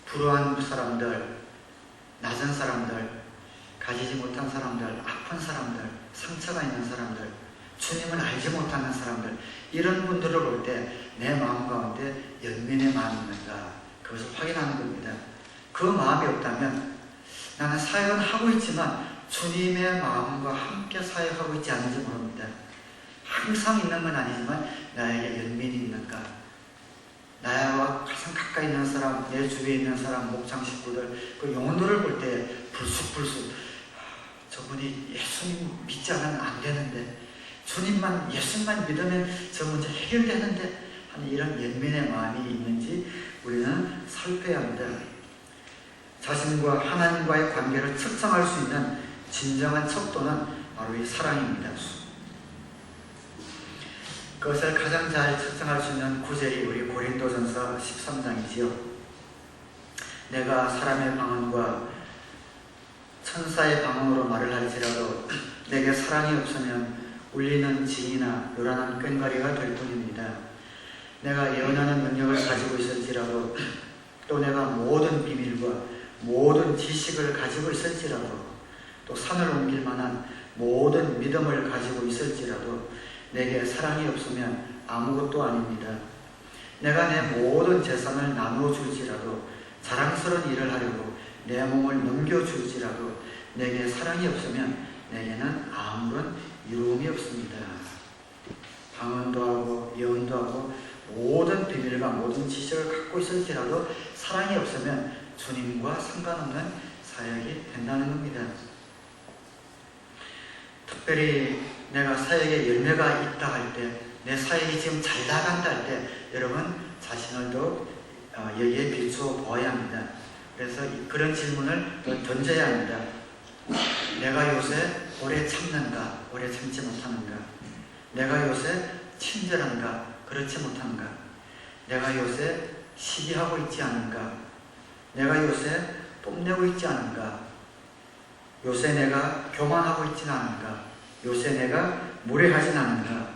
불우한 사람들, 낮은 사람들, 가지지 못한 사람들, 아픈 사람들, 상처가 있는 사람들, 주님을 알지 못하는 사람들, 이런 분들을 볼 때 내 마음 가운데 연민의 마음이 있는가? 그것을 확인하는 겁니다. 그 마음이 없다면 나는 사역은 하고 있지만 주님의 마음과 함께 사역하고 있지 않은지 모릅니다. 항상 있는 건 아니지만 나에게 연민이 있는가? 나와 가장 가까이 있는 사람, 내 주위에 있는 사람, 목장 식구들, 그 영혼들을 볼 때 불쑥불쑥 저분이 예수님 믿지 않으면 안 되는데 주님만, 예수님만 믿으면 저 문제 해결되는데 하는 이런 연민의 마음이 있는지 우리는 살펴야 합니다. 자신과 하나님과의 관계를 측정할 수 있는 진정한 척도는 바로 이 사랑입니다. 그것을 가장 잘 측정할 수 있는 구절이 우리 고린도전서 13장이지요. 내가 사람의 방언과 천사의 방언으로 말을 할지라도 내게 사랑이 없으면 울리는 징이나 요란한 꽹과리가 될 뿐입니다. 내가 예언하는 능력을 가지고 있을지라도 또 내가 모든 비밀과 모든 지식을 가지고 있을지라도 또 산을 옮길 만한 모든 믿음을 가지고 있을지라도 내게 사랑이 없으면 아무것도 아닙니다. 내가 내 모든 재산을 나누어 줄지라도 자랑스러운 일을 하려고 내 몸을 넘겨줄지라도 내게 사랑이 없으면 내게는 아무런 이로움이 없습니다. 방언도 하고 예언도 하고 모든 비밀과 모든 지식을 갖고 있을지라도 사랑이 없으면 주님과 상관없는 사역이 된다는 겁니다. 특별히 내가 사역에 열매가 있다 할 때, 내 사역이 지금 잘 나간다 할 때 여러분 자신을 더 여기에 비추어 보아야 합니다. 그래서 그런 질문을 던져야 합니다. 내가 요새 오래 참는가? 오래 참지 못하는가? 내가 요새 친절한가? 그렇지 못한가? 내가 요새 시기하고 있지 않은가? 내가 요새 뽐내고 있지 않은가? 요새 내가 교만하고 있지는 않은가? 요새 내가 무례하진 않은가?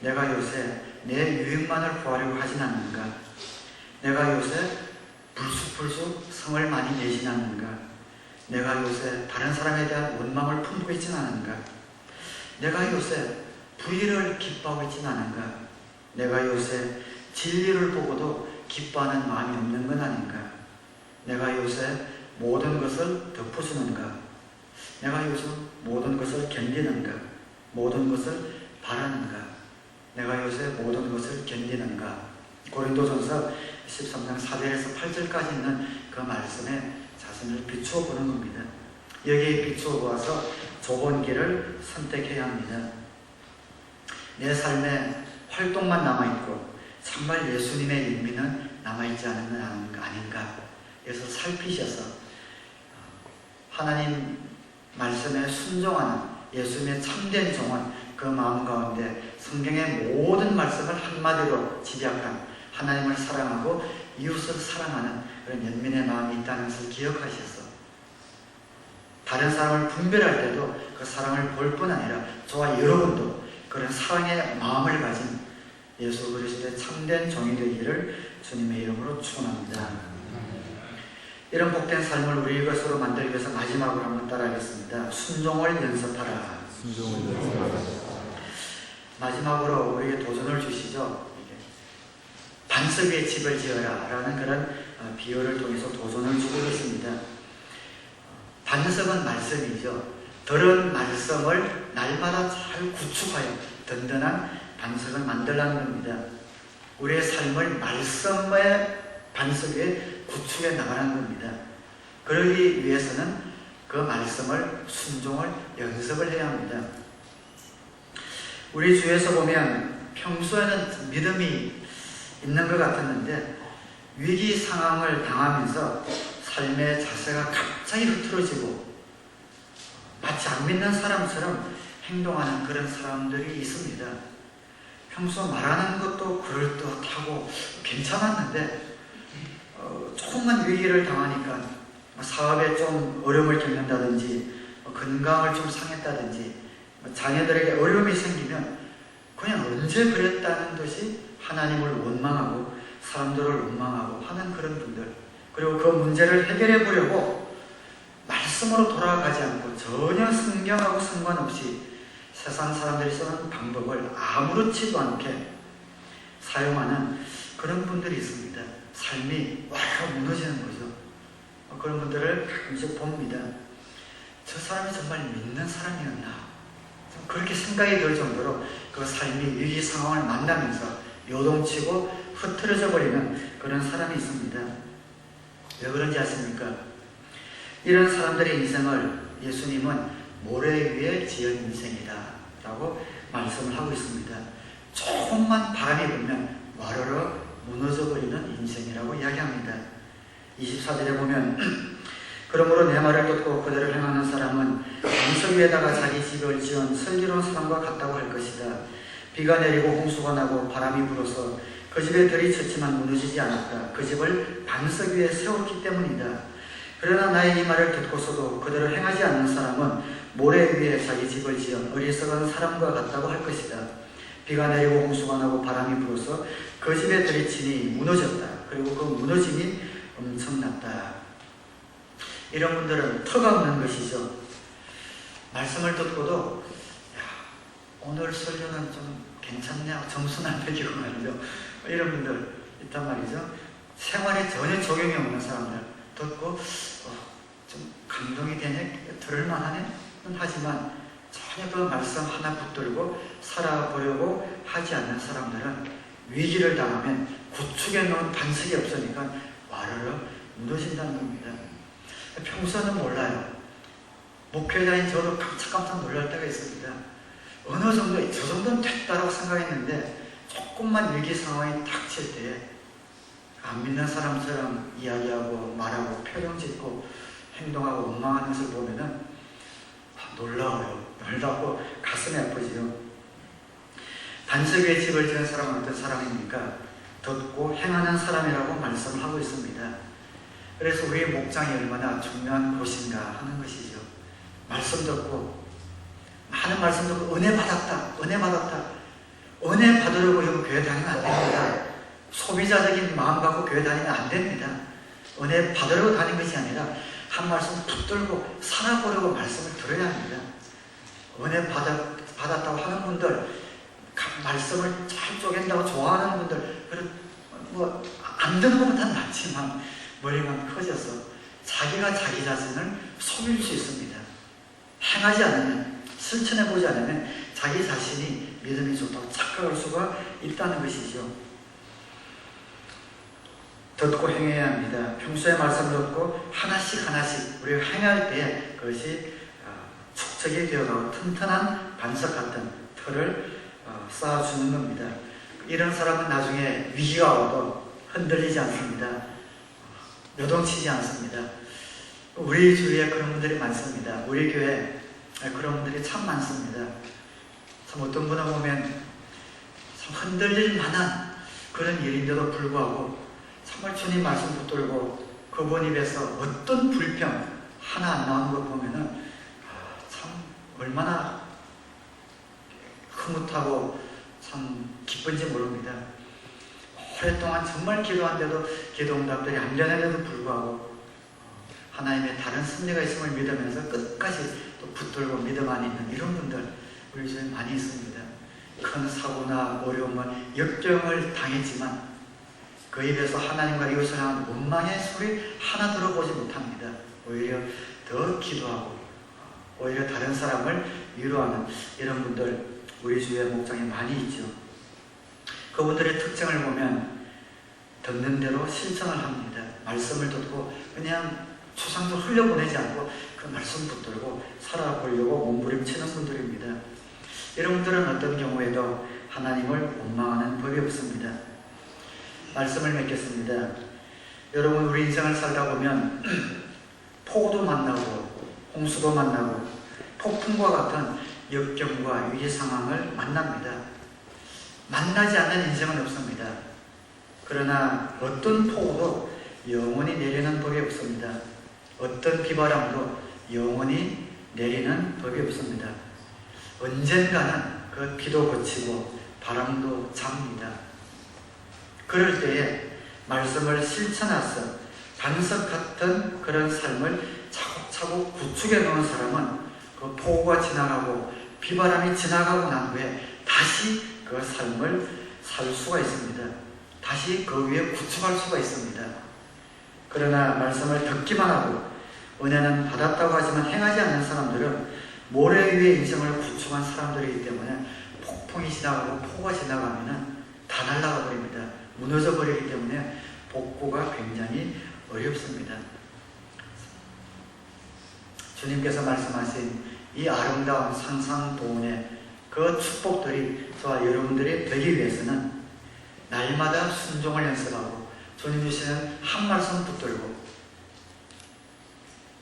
내가 요새 내 유익만을 구하려고 하진 않는가? 내가 요새 불쑥불쑥 성을 많이 내진 않는가? 내가 요새 다른 사람에 대한 원망을 품고 있진 않은가? 내가 요새 불의를 기뻐하고 있진 않은가? 내가 요새 진리를 보고도 기뻐하는 마음이 없는 건 아닌가? 내가 요새 모든 것을 덮어주는가? 내가 요즘 모든 것을 견디는가? 모든 것을 바라는가? 내가 요새 모든 것을 견디는가? 고린도전서 13장 4절에서 8절까지 있는 그 말씀에 자신을 비추어 보는 겁니다. 여기에 비추어 보아서 좁은 길을 선택해야 합니다. 내 삶에 활동만 남아있고 정말 예수님의 의미는 남아있지 않은 건 아닌가? 그래서 살피셔서 하나님 말씀에 순종하는 예수님의 참된 종은 그 마음 가운데 성경의 모든 말씀을 한마디로 집약한 하나님을 사랑하고 이웃을 사랑하는 그런 연민의 마음이 있다는 것을 기억하셔서 다른 사람을 분별할 때도 그 사랑을 볼 뿐 아니라 저와 여러분도 그런 사랑의 마음을 가진 예수 그리스도의 참된 종이 되기를 주님의 이름으로 축원합니다. 이런 복된 삶을 우리 것으로 만들기 위해서 마지막으로 한번 따라하겠습니다. 순종을 연습하라. 순종을 연습하라. 마지막으로 우리에게 도전을 주시죠. 반석 위에 집을 지어라 라는 그런 비유를 통해서 도전을 주고 있습니다. 반석은 말씀이죠. 들은 말씀을 날마다 잘 구축하여 든든한 반석을 만들라는 겁니다. 우리의 삶을 말씀의 반석 위에 구축해 나가는 겁니다. 그러기 위해서는 그 말씀을 순종을 연습을 해야 합니다. 우리 주위에서 보면 평소에는 믿음이 있는 것 같았는데 위기 상황을 당하면서 삶의 자세가 갑자기 흐트러지고 마치 안 믿는 사람처럼 행동하는 그런 사람들이 있습니다. 평소 말하는 것도 그럴듯하고 괜찮았는데 조금만 위기를 당하니까 사업에 좀 어려움을 겪는다든지 건강을 좀 상했다든지 자녀들에게 어려움이 생기면 그냥 언제 그랬다는 듯이 하나님을 원망하고 사람들을 원망하고 하는 그런 분들, 그리고 그 문제를 해결해 보려고 말씀으로 돌아가지 않고 전혀 성경하고 상관없이 세상 사람들이 쓰는 방법을 아무렇지도 않게 사용하는 그런 분들이 있습니다. 삶이 와르르 무너지는 거죠. 그런 분들을 가끔씩 봅니다. 저 사람이 정말 믿는 사람이었나? 그렇게 생각이 들 정도로 그 삶이 위기 상황을 만나면서 요동치고 흐트러져 버리는 그런 사람이 있습니다. 왜 그런지 아십니까? 이런 사람들의 인생을 예수님은 모래 위에 지은 인생이다 라고 말씀을 하고 있습니다. 조금만 바람이 불면 와르르 무너져 버리는 인생이라고 이야기합니다. 24절에 보면 그러므로 내 말을 듣고 그대로 행하는 사람은 반석 위에다가 자기 집을 지은 슬기로운 사람과 같다고 할 것이다. 비가 내리고 홍수가 나고 바람이 불어서 그 집에 들이쳤지만 무너지지 않았다. 그 집을 반석 위에 세웠기 때문이다. 그러나 나의 이 말을 듣고서도 그대로 행하지 않는 사람은 모래 위에 자기 집을 지은 어리석은 사람과 같다고 할 것이다. 비가 내리고 홍수가 나고 바람이 불어서 그 집에 들이치니 무너졌다. 그리고 그 무너짐이 엄청났다. 이런 분들은 터가 없는 것이죠. 말씀을 듣고도 오늘 설교는 좀 괜찮냐, 점수는 안 매기고 말이죠. 이런 분들 있단 말이죠. 생활에 전혀 적용이 없는 사람들 듣고 좀 감동이 되네, 들을만하네 하지만 전혀 그 말씀 하나 붙들고 살아보려고 하지 않는 사람들은 위기를 당하면 구축해 놓은 반석이 없으니까 와르르 무너진다는 겁니다. 평소는 몰라요. 목회자인 저도 깜짝깜짝 놀랄 때가 있습니다. 어느 정도, 저 정도는 됐다라고 생각했는데 조금만 위기 상황이 닥칠 때에 안 믿는 사람처럼 이야기하고 말하고 표정 짓고 행동하고 원망하는 것을 보면은 놀라워요. 놀라고 가슴이 아프지요. 반석 위에 집을 지은 사람은 어떤 사람입니까? 듣고 행하는 사람이라고 말씀을 하고 있습니다. 그래서 우리의 목장이 얼마나 중요한 곳인가 하는 것이죠. 말씀 듣고 많은 말씀 듣고 은혜 받았다, 은혜 받았다, 은혜 받으려고 여러분 교회 다니면 안 됩니다. 소비자적인 마음 갖고 교회 다니면 안 됩니다. 은혜 받으려고 다니는 것이 아니라 한 말씀 붙들고 살아보려고 말씀을 들어야 합니다. 은혜 받았다고 하는 분들, 말씀을 잘 쪼갠다고 좋아하는 분들, 안 듣는 것보다 낫지만 머리가 커져서 자기가 자기 자신을 속일 수 있습니다. 행하지 않으면, 실천해보지 않으면 자기 자신이 믿음이 좋다고 착각할 수가 있다는 것이죠. 듣고 행해야 합니다. 평소에 말씀 듣고 하나씩 우리가 행할 때 그것이 축적이 되어가고 튼튼한 반석 같은 틀을 쌓아주는 겁니다. 이런 사람은 나중에 위기가 와도 흔들리지 않습니다. 요동치지 않습니다. 우리 주위에 그런 분들이 많습니다. 우리 교회에 그런 분들이 참 많습니다. 참 어떤 분을 보면 참 흔들릴 만한 그런 일인데도 불구하고 정말 주님 말씀 붙들고 그분 입에서 어떤 불평 하나 안 나오는 것 보면은 참 얼마나 흐뭇하고 참 기쁜지 모릅니다. 오랫동안 정말 기도한데도 기도 응답들이 안 되는데도 불구하고 하나님의 다른 섭리가 있음을 믿으면서 끝까지 또 붙들고 믿음 안에 있는 이런 분들 우리 주위에 많이 있습니다. 큰 사고나 어려움을 역경을 당했지만 그 입에서 하나님과 이웃을 향한 원망의 소리 하나 들어보지 못합니다. 오히려 더 기도하고 오히려 다른 사람을 위로하는 이런 분들 우리 주위에 목장에 많이 있죠. 그분들의 특징을 보면 듣는 대로 실천을 합니다. 말씀을 듣고 그냥 추상도 흘려보내지 않고 그 말씀 붙들고 살아보려고 몸부림치는 분들입니다. 이런 분들은 어떤 경우에도 하나님을 원망하는 법이 없습니다. 말씀을 맺겠습니다. 여러분, 우리 인생을 살다 보면 폭우도 만나고 홍수도 만나고 폭풍과 같은 역경과 위기 상황을 만납니다. 만나지 않는 인생은 없습니다. 그러나 어떤 폭우도 영원히 내리는 법이 없습니다. 어떤 비바람도 영원히 내리는 법이 없습니다. 언젠가는 그 비도 그치고 바람도 잡니다. 그럴 때에 말씀을 실천해서 반석 같은 그런 삶을 차곡차곡 구축해 놓은 사람은 그 폭우가 지나가고 비바람이 지나가고 난 후에 다시 그 삶을 살 수가 있습니다. 다시 그 위에 구축할 수가 있습니다. 그러나 말씀을 듣기만 하고 은혜는 받았다고 하지만 행하지 않는 사람들은 모래 위에 인생을 구축한 사람들이기 때문에 폭풍이 지나가고 폭우가 지나가면 다 날아가 버립니다. 무너져 버리기 때문에 복구가 굉장히 어렵습니다. 주님께서 말씀하신 이 아름다운 산상도훈의 그 축복들이 저와 여러분들이 되기 위해서는 날마다 순종을 연습하고 주님 주시는 한 말씀 붙들고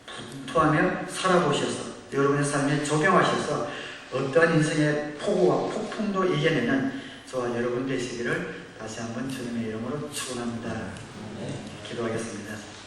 분투하며 살아보셔서 여러분의 삶에 적용하셔서 어떠한 인생의 폭우와 폭풍도 이겨내는 저와 여러분 되시기를 다시 한번 주님의 이름으로 축원합니다. 기도하겠습니다.